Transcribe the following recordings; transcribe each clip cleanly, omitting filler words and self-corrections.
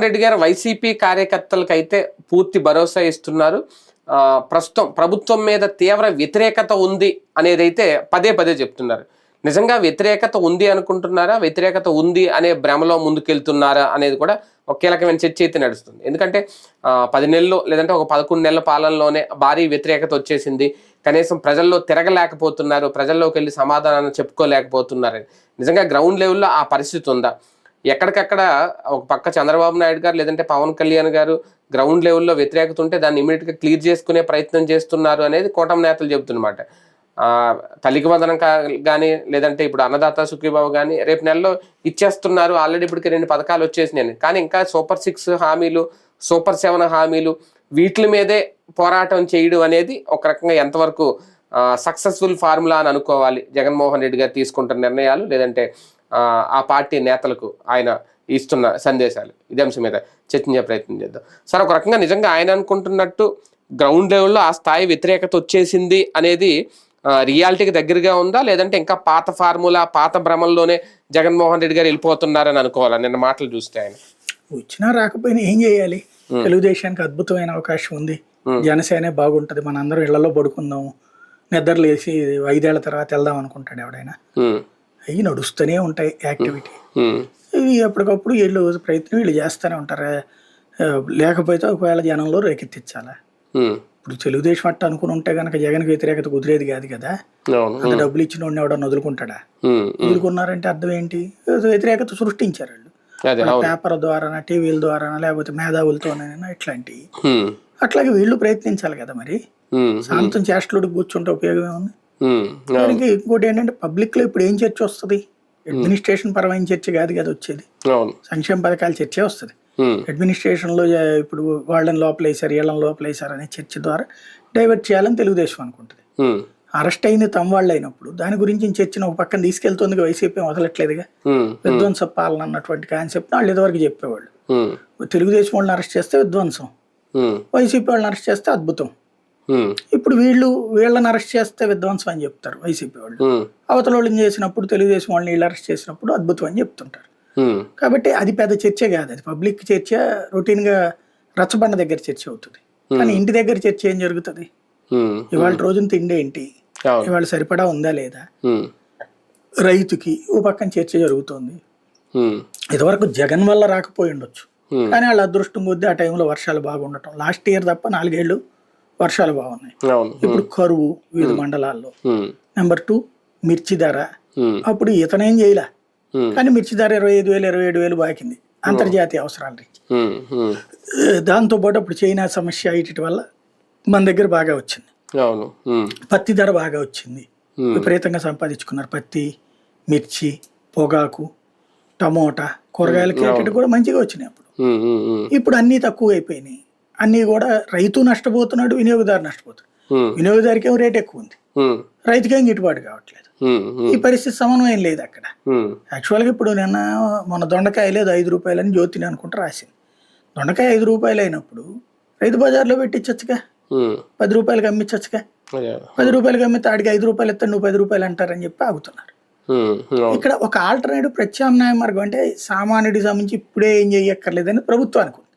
జగన్మోహన్ రెడ్డి గారు వైసీపీ కార్యకర్తలకైతే పూర్తి భరోసా ఇస్తున్నారు. ప్రస్తుతం ప్రభుత్వం మీద తీవ్ర వ్యతిరేకత ఉంది అనేది అయితే పదే పదే చెప్తున్నారు. నిజంగా వ్యతిరేకత ఉంది అనుకుంటున్నారా, వ్యతిరేకత ఉంది అనే భ్రమలో ముందుకెళ్తున్నారా అనేది కూడా ఒక కీలకమైన చర్చ అయితే నడుస్తుంది. ఎందుకంటే 10 నెలలు లేదంటే ఒక 11 నెలల పాలనలోనే భారీ వ్యతిరేకత వచ్చేసింది. కనీసం ప్రజల్లో తిరగలేకపోతున్నారు, ప్రజల్లోకి వెళ్ళి సమాధానాన్ని చెప్పుకోలేకపోతున్నారు. నిజంగా గ్రౌండ్ లెవెల్లో ఆ పరిస్థితి ఉందా? ఎక్కడికక్కడ ఒక పక్క చంద్రబాబు నాయుడు గారు లేదంటే పవన్ కళ్యాణ్ గారు గ్రౌండ్ లెవెల్లో వ్యతిరేకత ఉంటే దాన్ని ఇమీడియట్గా క్లియర్ చేసుకునే ప్రయత్నం చేస్తున్నారు అనేది కూటమి నేతలు చెబుతున్నమాట. తల్లికి వందనం కానీ లేదంటే ఇప్పుడు అన్నదాత సుఖీబాబు కానీ రేపు నెలలో ఇచ్చేస్తున్నారు. ఆల్రెడీ ఇప్పటికి 2 పథకాలు వచ్చేసినాయి. కానీ ఇంకా సూపర్ 6 హామీలు, సూపర్ 7 హామీలు వీటి మీదే పోరాటం చేయడం అనేది ఒక రకంగా ఎంతవరకు సక్సెస్ఫుల్ ఫార్ములా అని అనుకోవాలి? జగన్మోహన్ రెడ్డి గారు తీసుకుంటున్న నిర్ణయాలు లేదంటే ఆ పార్టీ నేతలకు ఆయన ఇస్తున్న సందేశాలు, ఇదే అంశం మీద చర్చించే ప్రయత్నం చేద్దాం. సార్, ఒక రకంగా నిజంగా ఆయన అనుకుంటున్నట్టు గ్రౌండ్ లెవెల్లో ఆ స్థాయి వ్యతిరేకత వచ్చేసింది అనేది రియాలిటీకి దగ్గరగా ఉందా, లేదంటే ఇంకా పాత ఫార్ములా పాత భ్రమంలోనే జగన్మోహన్ రెడ్డి గారు వెళ్ళిపోతున్నారని అనుకోవాలా? నిన్న మాటలు చూస్తే ఆయన వచ్చినా రాకపోయినా ఏం చేయాలి? తెలుగుదేశానికి అద్భుతమైన అవకాశం ఉంది. జనసేనే బాగుంటది, మన అందరం ఇళ్లలో పడుకుందాము, నిద్రలేసి 5 ఏళ్ల తర్వాత వెళ్దాం అనుకుంటాడు ఎవడైనా. అవి నడుస్తూనే ఉంటాయి యాక్టివిటీ. ఇవి ఎప్పటికప్పుడు వీళ్ళు ప్రయత్నం వీళ్ళు చేస్తూనే ఉంటారు. లేకపోతే ఒకవేళ జనంలో రేకెత్తించాలా? ఇప్పుడు తెలుగుదేశం అట్ట అనుకుని ఉంటే కనుక జగన్కి వ్యతిరేకత కుదిరేది కాదు కదా. అంత డబ్బులు ఇచ్చిన వాడిని ఎవడన్నా వదులుకుంటాడా? వదులుకున్నారంటే అర్థం ఏంటి? వ్యతిరేకత సృష్టించారు వాళ్ళు, పేపర్ ద్వారా, టీవీల ద్వారా, లేకపోతే మేధావులతోనైనా ఇట్లాంటివి. అట్లాగే వీళ్ళు ప్రయత్నించాలి కదా. మరి సాయంత్రం చేష్టలుడికి కూర్చుంటే ఉపయోగం ఏముంది? దానికి ఇంకోటి ఏంటంటే పబ్లిక్ లో ఇప్పుడు ఏం చర్చ వస్తుంది? అడ్మినిస్ట్రేషన్ పరమైన చర్చ కాదు కదా వచ్చేది, సంక్షేమ పథకాల చర్చే వస్తుంది. అడ్మినిస్ట్రేషన్ లో ఇప్పుడు వాళ్ళని లోపలేసారు, వీళ్ళని లోపలేసారు అనే చర్చ ద్వారా డైవర్ట్ చేయాలని తెలుగుదేశం అనుకుంటుంది. అరెస్ట్ అయింది తమ వాళ్ళు అయినప్పుడు దాని గురించి చర్చను ఒక పక్కన తీసుకెళ్తుంది. వైసీపీ వదలట్లేదుగా. విధ్వంస పాలన అన్నటువంటి కాన్సెప్ట్ వాళ్ళు ఇదివరకు చెప్పేవాళ్ళు. తెలుగుదేశం వాళ్ళని అరెస్ట్ చేస్తే విధ్వంసం, వైసీపీ వాళ్ళని అరెస్ట్ చేస్తే అద్భుతం. ఇప్పుడు వీళ్ళని అరెస్ట్ చేస్తే విధ్వంసం అని చెప్తారు వైసీపీ వాళ్ళు. అవతల వాళ్ళని చేసినప్పుడు, తెలుగుదేశం వాళ్ళని వీళ్ళు అరెస్ట్ చేసినప్పుడు అద్భుతం అని చెప్తుంటారు. కాబట్టి అది పెద్ద చర్చే కాదు, అది పబ్లిక్ చర్చ. రొటీన్ గా రచ్చబండ దగ్గర చర్చ అవుతుంది. కానీ ఇంటి దగ్గర చర్చ ఏం జరుగుతుంది? ఇవాళ రోజున తిండి ఏంటి, ఇవాళ సరిపడా ఉందా లేదా, రైతుకి ఓ పక్కన చర్చ జరుగుతుంది. ఇదివరకు జగన్ వల్ల రాకపోయి ఉండొచ్చు, కానీ వాళ్ళ అదృష్టం కొద్దీ ఆ టైంలో వర్షాలు బాగుండటం. లాస్ట్ ఇయర్ తప్ప 4 ఏళ్ళు వర్షాలు బాగున్నాయి. ఇప్పుడు కరువు వివిధ మండలాల్లో. నెంబర్ 2 మిర్చి ధర. అప్పుడు ఇతనేం చేయలే, కానీ మిర్చి ధర 25,000 27,000 బాకింది అంతర్జాతీయ అవసరాలు. దాంతో పాటు అప్పుడు చైనా సమస్య ఇటు వల్ల మన దగ్గర బాగా వచ్చింది. పత్తి ధర బాగా వచ్చింది, విపరీతంగా సంపాదించుకున్నారు. పత్తి, మిర్చి, పొగాకు, టమోటా, కూరగాయలకి కూడా మంచిగా వచ్చినాయి అప్పుడు. ఇప్పుడు అన్ని తక్కువ అయిపోయినాయి. అన్ని కూడా రైతు నష్టపోతున్నాడు, వినియోగదారు నష్టపోతున్నాడు. వినియోగదారికి ఏమో రేట్ ఎక్కువ ఉంది, రైతుకేం గిట్టుబాటు కావట్లేదు. ఈ పరిస్థితి సమన్వయం లేదు అక్కడ. యాక్చువల్గా ఇప్పుడు మొన్న దొండకాయ లేదు 5 రూపాయలని జ్యోతిని అనుకుంటా రాసింది. దొండకాయ 5 రూపాయలు అయినప్పుడు రైతు బజార్లో పెట్టించచ్చుగా, 10 రూపాయలకి అమ్మించచ్చుగా. 10 రూపాయలకి అమ్మితే ఆడికి 5 రూపాయలు ఎత్తాను, నువ్వు 10 రూపాయలు అంటారని చెప్పి ఆగుతున్నారు. ఇక్కడ ఒక ఆల్టర్నేటివ్ ప్రత్యామ్నాయ మార్గం అంటే సామాన్యుడికి సంబంధించి ఇప్పుడే ఏం చెయ్యక్కర్లేదని ప్రభుత్వం అనుకుంది.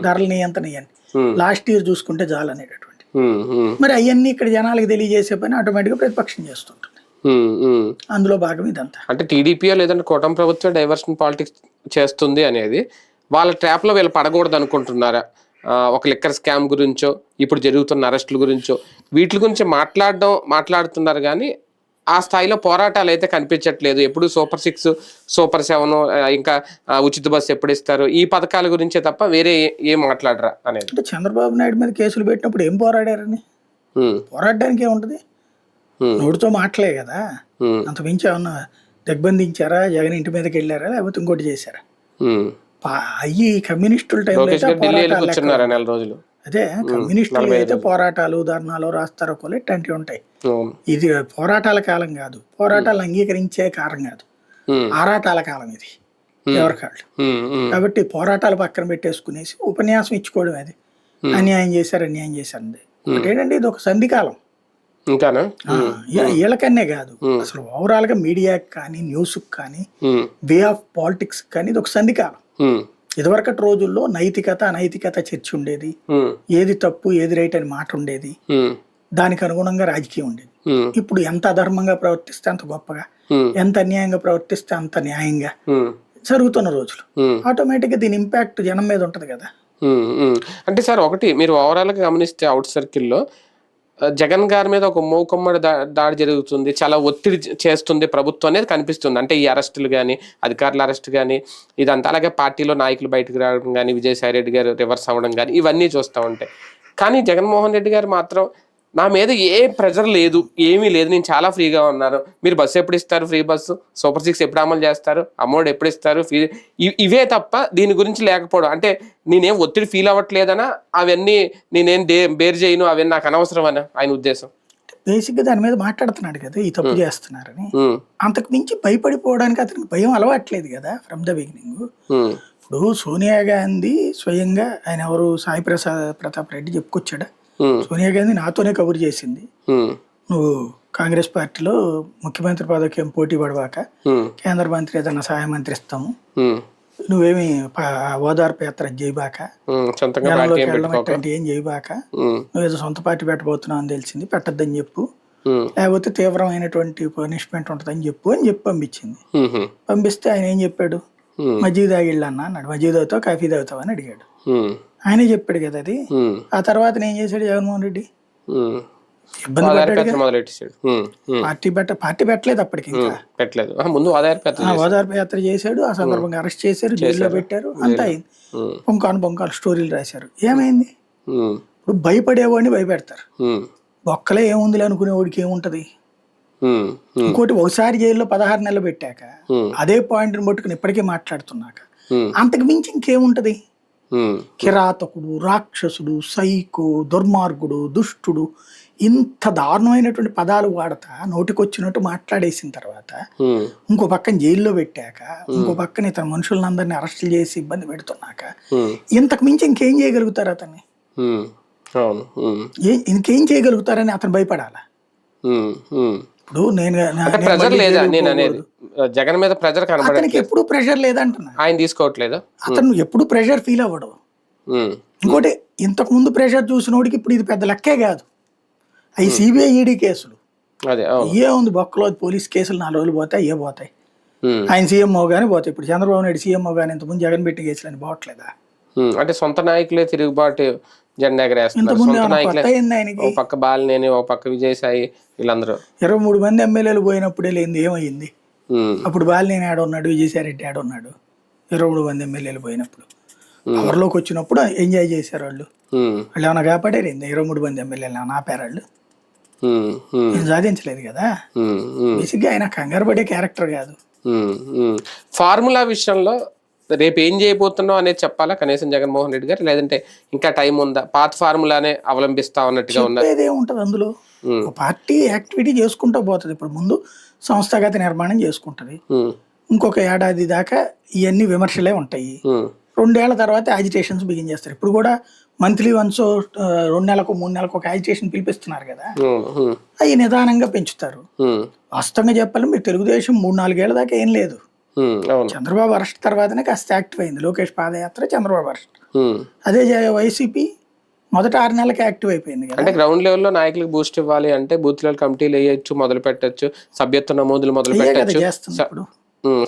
ధరల నియంత్రణ ఇవన్నీ లాస్ట్ ఇయర్ చూసుకుంటే చాలు అనేటటువంటి. మరి అవన్నీ ఇక్కడ జనాలకు తెలియజేసే పని ఆటోమేటిక్ గా ప్రతిపక్షం చేస్తుంటుంది. అందులో భాగం ఇదంతా. అంటే టీడీపీ లేదంటే కూటమి ప్రభుత్వం డైవర్షన్ పాలిటిక్స్ చేస్తుంది అనేది వాళ్ళ ట్రాప్ లో వీళ్ళు పడకూడదు అనుకుంటున్నారా? ఒక లిక్కర్ స్కామ్ గురించో, ఇప్పుడు జరుగుతున్న అరెస్టుల గురించో, వీటి గురించి మాట్లాడుతున్నారు కానీ ఆ స్థాయిలో పోరాటాలు అయితే కనిపించట్లేదు. ఎప్పుడు సూపర్ 6, సూపర్ 7, ఇంకా ఉచిత బస్సు ఎప్పుడు ఇస్తారు, ఈ పథకాల గురించే తప్ప వేరే ఏం మాట్లాడరా అనేది. అంటే చంద్రబాబు నాయుడు మీద కేసులు పెట్టినప్పుడు ఏం పోరాడారని? పోరాడడానికి ఏముంటది? నోటితో మాటలే కదా. అంత మించి ఏమన్నా దిగ్బంధించారా, జగన్ ఇంటి మీదకి వెళ్ళారా, లేకపోతే ఇంకోటి చేశారా? అయ్యి కమ్యూనిస్టుల టైం అదే కమ్యూనిస్టులు అయితే పోరాటాలు, ధర్నాలు, రాస్తారోకోలు ఇట్లాంటివి ఉంటాయి. ఇది పోరాటాల కాలం కాదు, పోరాటాలు అంగీకరించే కాలం కాదు, ఆరాటాల కాలం ఇది ఎవరికాళ్ళు. కాబట్టి పోరాటాలు పక్కన పెట్టేసుకునేసి ఉపన్యాసం ఇచ్చుకోవడం అది అన్యాయం చేశారు ఒకటేంటంటే ఇది ఒక సంధికాలం. వీళ్ళకన్నే కాదు, అసలు ఓవరాల్ గా మీడియాకి కానీ, న్యూస్ కానీ, వే ఆఫ్ పాలిటిక్స్ కానీ ఇది ఒక సంధికాలం. ఇదివరకటి రోజుల్లో నైతికత అనైతికత చర్చ ఉండేది, ఏది తప్పు ఏది రైట్ అని మాట ఉండేది, దానికి అనుగుణంగా రాజకీయం ఉండేది. ఇప్పుడు ఎంత అధర్మంగా ప్రవర్తిస్తే అంత గొప్పగా, ఎంత అన్యాయంగా ప్రవర్తిస్తే అంత న్యాయంగా జరుగుతున్న రోజులు. ఆటోమేటిక్ గా దీని ఇంపాక్ట్ జనం మీద ఉంటది కదా. అంటే సార్ ఒకటి మీరు ఓవరాల్ గా గమనిస్తే అవుట్ సర్కిల్లో జగన్ గారి మీద ఒక మూకుమ్మడి దాడి జరుగుతుంది, చాలా ఒత్తిడి చేస్తుంది ప్రభుత్వం అనేది కనిపిస్తుంది. అంటే ఈ అరెస్టులు కానీ, అధికారుల అరెస్ట్ కానీ ఇదంతా, అలాగే పార్టీలో నాయకులు బయటకు రావడం కానీ, విజయసాయి రెడ్డి గారు రివర్స్ అవ్వడం కానీ ఇవన్నీ చూస్తూ ఉంటాయి. కానీ జగన్మోహన్ రెడ్డి గారు మాత్రం నా మీద ఏ ప్రెజర్ లేదు, ఏమీ లేదు, నేను చాలా ఫ్రీగా ఉన్నాను, మీరు బస్సు ఎప్పుడు ఇస్తారు, ఫ్రీ బస్సు, సూపర్ 6 ఎప్పుడు అమలు చేస్తారు, అమౌంట్ ఎప్పుడు ఇస్తారు, ఇవే తప్ప దీని గురించి లేకపోవడం. అంటే నేనేం ఒత్తిడి ఫీల్ అవ్వట్లేదనా, అవన్నీ నేనేం బేర్ చేయను, అవన్నీ నాకు అనవసరం అని ఆయన ఉద్దేశం. బేసిక్ గా దాని మీద మాట్లాడుతున్నాడు కదా, ఈ తప్పు చేస్తున్నారని. అంతకు మించి భయపడిపోవడానికి అతనికి భయం అలవాట్లేదు కదా ఫ్రమ్ ద బిగినింగ్. ఇప్పుడు సోనియా గాంధీ స్వయంగా, ఆయన ఎవరు, సాయి ప్రతాప్ రెడ్డి చెప్పుకొచ్చాడా, సోనియా గాంధీ నాతోనే కబురు చేసింది, నువ్వు కాంగ్రెస్ పార్టీలో ముఖ్యమంత్రి పదవికి పోటీ పడవాక, కేంద్ర మంత్రి ఏదన్నా సహాయ మంత్రి ఇస్తాము, నువ్వేమి ఓదార్పు యాత్ర చేయబాక, ఏం చేయబాక, నువ్వేదో సొంత పార్టీ పెట్టబోతున్నావు అని తెలిసింది, పెట్టద్దని చెప్పు, లేకపోతే తీవ్రమైనటువంటి పనిష్మెంట్ ఉంటుందని చెప్పు అని చెప్పి పంపించింది. పంపిస్తే ఆయన ఏం చెప్పాడు, మజ్జిగ తాగిళ్ళు అన్నాడు, మజ్జిగ తాగుతావు కాఫీ తాగుతావు అని అడిగాడు. ఆయనే చెప్పాడు కదా అది. ఆ తర్వాత ఏం చేశాడు జగన్మోహన్ రెడ్డి, ఇబ్బంది పడ్డాడు. పార్టీ పెట్టలేదు అప్పటికి, ఇంకా పెట్టలేదు, ఓదార్పు యాత్ర చేశాడు. ఆ సందర్భంగా అరెస్ట్ చేశారు, జైల్లో పెట్టారు, అంతా అయింది. పొంకాలు స్టోరీలు రాశారు. ఏమైంది, ఇప్పుడు భయపడేవాడిని భయపెడతారు, ఒక్కలే ఏముందిలే అనుకునేవాడికి ఏముంటది. ఇంకోటి, ఒకసారి జైల్లో 16 నెలలు పెట్టాక అదే పాయింట్ని పట్టుకుని ఇప్పటికీ మాట్లాడుతున్నాక అంతకు మించి ఇంకేముంటది. కిరాతకుడు, రాక్షసుడు, సైకో, దుర్మార్గుడు, దుష్టుడు, ఇంత దారుణమైనటువంటి పదాలు వాడతా నోటికొచ్చినట్టు మాట్లాడేసిన తర్వాత ఇంకో పక్కన జైల్లో పెట్టాక, ఇంకో పక్కన ఇతర మనుషులందరినీ అరెస్టులు చేసి ఇబ్బంది పెడుతున్నాక ఇంతకు మించి ఇంకేం చేయగలుగుతారు అతన్ని, ఇంకేం చేయగలుగుతారని అతను భయపడాలా. ఇప్పుడు జగన్ మీద ప్రెజర్ అతనికి ఎప్పుడు ప్రెషర్ లేదంటున్నా, ఆయన తీసుకోవట్లేదు, అతను ఎప్పుడు ప్రెషర్ ఫీల్ అవ్వడు. ఇంకోటి, ఇంతకు ముందు ప్రెషర్ చూసినోడికి ఇప్పుడు ఇది పెద్ద లెక్కే కాదు. అవి సిబిఐ ఈడీ కేసులు, ఏ ఉంది బొక్కలో పోలీస్ కేసులు 4 రోజులు పోతాయి, ఏ పోతాయి. ఆయన సీఎంఓ గానీ పోతాయి. ఇప్పుడు చంద్రబాబు నాయుడు సీఎంఓ గానీ ఇంతకుముందు జగన్ పెట్టి కేసులు అని పోవట్లేదా. అంటే సొంత నాయకులే తిరుగుబాటు జెండా ఎగరేస్తున్నారు, ఓ పక్క బాలినేని, ఓ పక్క విజయసాయి, వీళ్ళందరూ 23 మంది ఎమ్మెల్యేలు పోయినప్పుడే లేని ఏమైంది. అప్పుడు బాలినేని ఆడున్నాడు, విజయసాయి రెడ్డి ఆడున్నాడు. 23 మంది ఎమ్మెల్యేలు పోయినప్పుడు ఎవరిలోకి వచ్చినప్పుడు ఎంజాయ్ చేశారు వాళ్ళు. వాళ్ళు ఏమైనా కాపాడారు ఏంది, 23 మంది ఎమ్మెల్యేలు ఏమైనా ఆపారు వాళ్ళు, ఏం సాధించలేదు కదా. బేసిక్గా ఆయన కంగారు పడే క్యారెక్టర్ కాదు. ఫార్ములా విషయంలో రేపు ఏం చేయబోతున్నావు అనేది చెప్పాలా కనీసం జగన్మోహన్ రెడ్డి గారు, లేదంటే ఇంకా టైం ఉందా, పాత ఫార్ములానే అవలంబిస్తా ఉన్నట్టుగా ఉన్నారు. ఏముంటది అందులో, పార్టీ యాక్టివిటీ చేసుకుంటూ పోతుంది. ఇప్పుడు ముందు సంస్థాగత నిర్మాణం చేసుకుంటది, ఇంకొక ఏడాది దాకా ఇవన్నీ విమర్శలే ఉంటాయి. 2 ఏళ్ల తర్వాత యాజిటేషన్స్ బిగిన్ చేస్తారు. ఇప్పుడు కూడా మంత్లీ వన్స్ 2 నెలలకు 3 నెలలకు ఒక యాజిటేషన్ పిలిపిస్తున్నారు కదా, అవి నిదానంగా పెంచుతారు. వాస్తవంగా చెప్పాలి, మీరు తెలుగుదేశం 3-4 ఏళ్ల దాకా ఏం లేదు. చంద్రబాబు అరెస్ట్ తర్వాతనే కాస్త యాక్టివ్ అయింది. లోకేష్ పాదయాత్ర, చంద్రబాబు అరెస్ట్. అదే వైసీపీ మొదట 6 నెలలకి యాక్టివ్ అయిపోయింది కదా. అంటే గ్రౌండ్ లెవెల్లో నాయకులకు బూస్ట్ ఇవ్వాలి అంటే బూత్ లెవెల్ కమిటీలు వేయచ్చు, మొదలు పెట్టచ్చు, సభ్యత్వ నమోదులు మొదలు పెట్టచ్చు.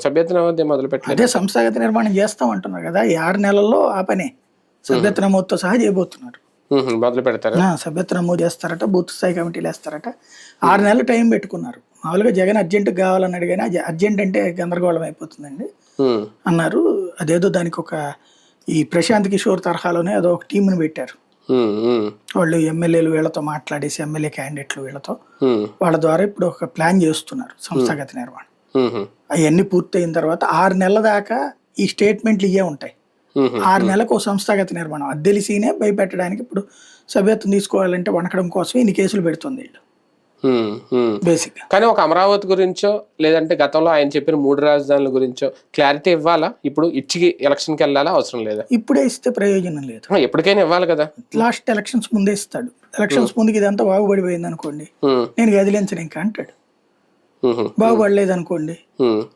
సభ్యత్వ నమోదు మొదలు పెట్టలేదు, అదే సంస్థాగత నిర్మాణం చేస్తాం అంటున్నారు కదా. ఈ 6 నెలల్లో ఆ పనే సభ్యత్వ నమోదుతో సహా చేయబోతున్నారు. మొదలు పెడతారు, సభ్యత్వ నమోదు చేస్తారట, బూత్ స్థాయి కమిటీలు వేస్తారట. 6 నెలలు టైం పెట్టుకున్నారు. మామూలుగా జగన్ అర్జెంట్ కావాలన్నాడు కానీ అర్జెంట్ అంటే గందరగోళం అయిపోతుందండి అన్నారు. అదేదో దానికి ఒక ఈ ప్రశాంత్ కిషోర్ తరహాలోనే అదో ఒక టీంని పెట్టారు. వాళ్ళు ఎమ్మెల్యేలు వీళ్ళతో మాట్లాడేసి, ఎమ్మెల్యే క్యాండిడేట్లు వీళ్ళతో, వాళ్ళ ద్వారా ఇప్పుడు ఒక ప్లాన్ చేస్తున్నారు సంస్థాగత నిర్మాణం. అవన్నీ పూర్తయిన తర్వాత 6 నెలల దాకా ఈ స్టేట్మెంట్లు ఇవే ఉంటాయి. 6 నెలలకు ఒక సంస్థాగత నిర్మాణం. అది తెలిసినే భయపెట్టడానికి ఇప్పుడు సభ్యత్వం తీసుకోవాలంటే వణకడం కోసం ఇన్ని కేసులు పెడుతుంది వీళ్ళు బేసిక్. కానీ ఒక అమరావతి గురించో లేదంటే గతంలో ఆయన చెప్పిన 3 రాజధానుల గురించో క్లారిటీ ఇవ్వాలా? ఇప్పుడు ఇచ్చికి ఎలక్షన్కి వెళ్ళాలా, అవసరం లేదా? ఇప్పుడే ఇస్తే ప్రయోజనం లేదు, ఎప్పటికైనా ఇవ్వాలి కదా. లాస్ట్ ఎలక్షన్స్ ముందే ఇస్తాడు. ఎలక్షన్స్ ముందుకి ఇదంతా బాగుపడిపోయింది అనుకోండి, నేను గదిలించను ఇంకా అంటాడు. బాగుపడలేదు అనుకోండి,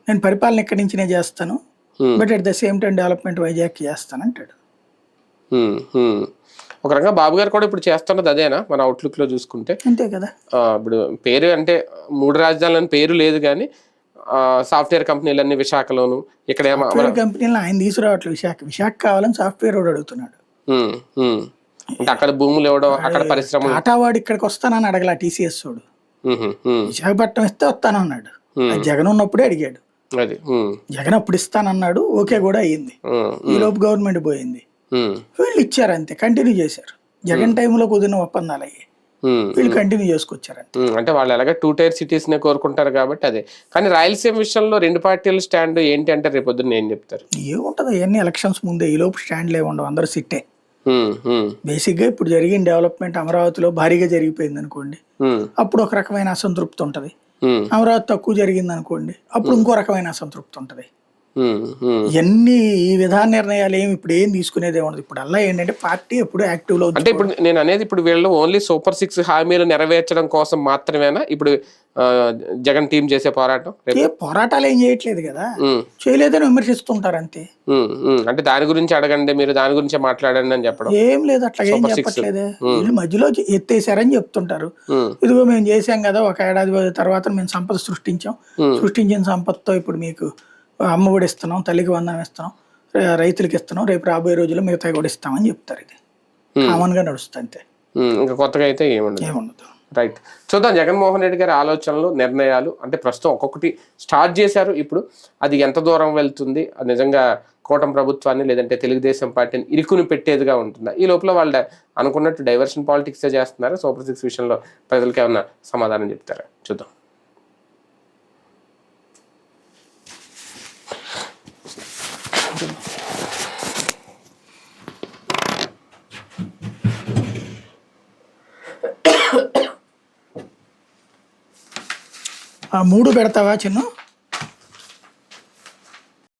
నేను పరిపాలన ఎక్కడి నుంచి నేను చేస్తాను, but at the same time development Vizag చేస్తానంటాడు. ఒక రకంగా బాబు గారు కూడా ఇప్పుడు చేస్తున్నది అదేనా మన అవుట్లుక్ లో చూసుకుంటే? అంతే కదా. ఇప్పుడు పేరు అంటే 3 రాజధానులని పేరు లేదు కానీ సాఫ్ట్వేర్ కంపెనీలన్నీ విశాఖలోను, ఇక్కడ కంపెనీలు ఆయన తీసుకురావట్లేదు. విశాఖ కావాలని సాఫ్ట్వేర్ వాడు అడుగుతున్నాడు. అంటే అక్కడ భూములు ఇవ్వడం, అక్కడ పరిశ్రమలు. టాటా వాడు ఇక్కడికి వస్తానని అడగల, టీసీఎస్ వాడు విశాఖపట్నం ఇస్తే వస్తానన్నాడు. జగన్ ఉన్నప్పుడే అడిగాడు. అది జగన్ అప్పుడు ఇస్తానన్నాడు, ఓకే కూడా అయ్యింది. ఈ లోపు గవర్నమెంట్ పోయింది, వీళ్ళు ఇచ్చారు అంతే, కంటిన్యూ చేశారు. జగన్ టైంలో కుదిరిన ఒప్పందాలు అయ్యి వీళ్ళు కంటిన్యూ చేసుకొచ్చారు. అంటే వాళ్ళు ఎలాగ 2 tier cities నే కోరుకుంటారు కాబట్టి అదే. కానీ రాయలసీమ విషయంలో 2 పార్టీల స్టాండ్ ఏంటి అంటే రేపు పొద్దున్న ఏం చెప్తారు? ఏముంటది, అవన్నీ ఎలక్షన్స్ ముందే, ఈ లోపు స్టాండ్లు ఏమి ఉండవు, అందరూ సిట్టే. బేసిక్ గా ఇప్పుడు జరిగిన డెవలప్మెంట్ అమరావతిలో భారీగా జరిగిపోయింది అనుకోండి, అప్పుడు ఒక రకమైన అసంతృప్తి ఉంటది. అమరావతి తక్కువ జరిగింది అనుకోండి, అప్పుడు ఇంకో రకమైన అసంతృప్తి ఉంటది. ఇవన్నీ ఈ విధాన నిర్ణయాలు ఏమి ఇప్పుడు ఏం తీసుకునేదే ఉండదు. ఇప్పుడు అలా ఏంటంటే పార్టీ ఎప్పుడు యాక్టివ్ లో. అంటే ఇప్పుడు నేను అనేది ఇప్పుడు వీళ్ళు ఓన్లీ సూపర్ 6 హామీలు నెరవేర్చడం కోసం మాత్రమేనా ఇప్పుడు జగన్ టీం చేసే పోరాటం? పోరాటాలు ఏం చేయట్లేదు కదా, చేయలేదని విమర్శిస్తుంటారు అంతే. అంటే దాని గురించి అడగండి, మీరు దాని గురించి మాట్లాడండి అని చెప్పడం ఏం లేదు, అట్లా ఏం చెప్పట్లేదే. వీళ్ళు మధ్యలో ఎత్తేసారని చెప్తుంటారు. ఇదిగో మేము చేసాం కదా, ఒక ఏడాది తర్వాత మేము సంపద సృష్టించిన సంపదతో ఇప్పుడు మీకు అమ్మఒడి ఇస్తున్నాం, తల్లికి వందనం ఇస్తున్నాం, రైతులకి ఇస్తున్నాం, రేపు రాబోయే రోజుల్లో మిగతా కూడా ఇస్తామని చెప్తారు. ఇది కామన్ గా నడుస్తుంది అంతే, ఇంకా కొత్తగా అయితే ఏముండదు. రైట్, చూద్దాం జగన్మోహన్ రెడ్డి గారి ఆలోచనలు, నిర్ణయాలు. అంటే ప్రస్తుతం ఒక్కొక్కటి స్టార్ట్ చేశారు, ఇప్పుడు అది ఎంత దూరం వెళ్తుంది, అది నిజంగా కూటమి ప్రభుత్వాన్ని లేదంటే తెలుగుదేశం పార్టీని ఇరుకుని పెట్టేదిగా ఉంటుందా? ఈ లోపల వాళ్ళు అనుకున్నట్టు డైవర్షన్ పాలిటిక్స్ చేస్తున్నారు. సూపర్ 6 విషయంలో ప్రజలకు ఏమన్నా సమాధానం చెప్తారా? చూద్దాం. ఆ 3 పెడతావా చిన్న?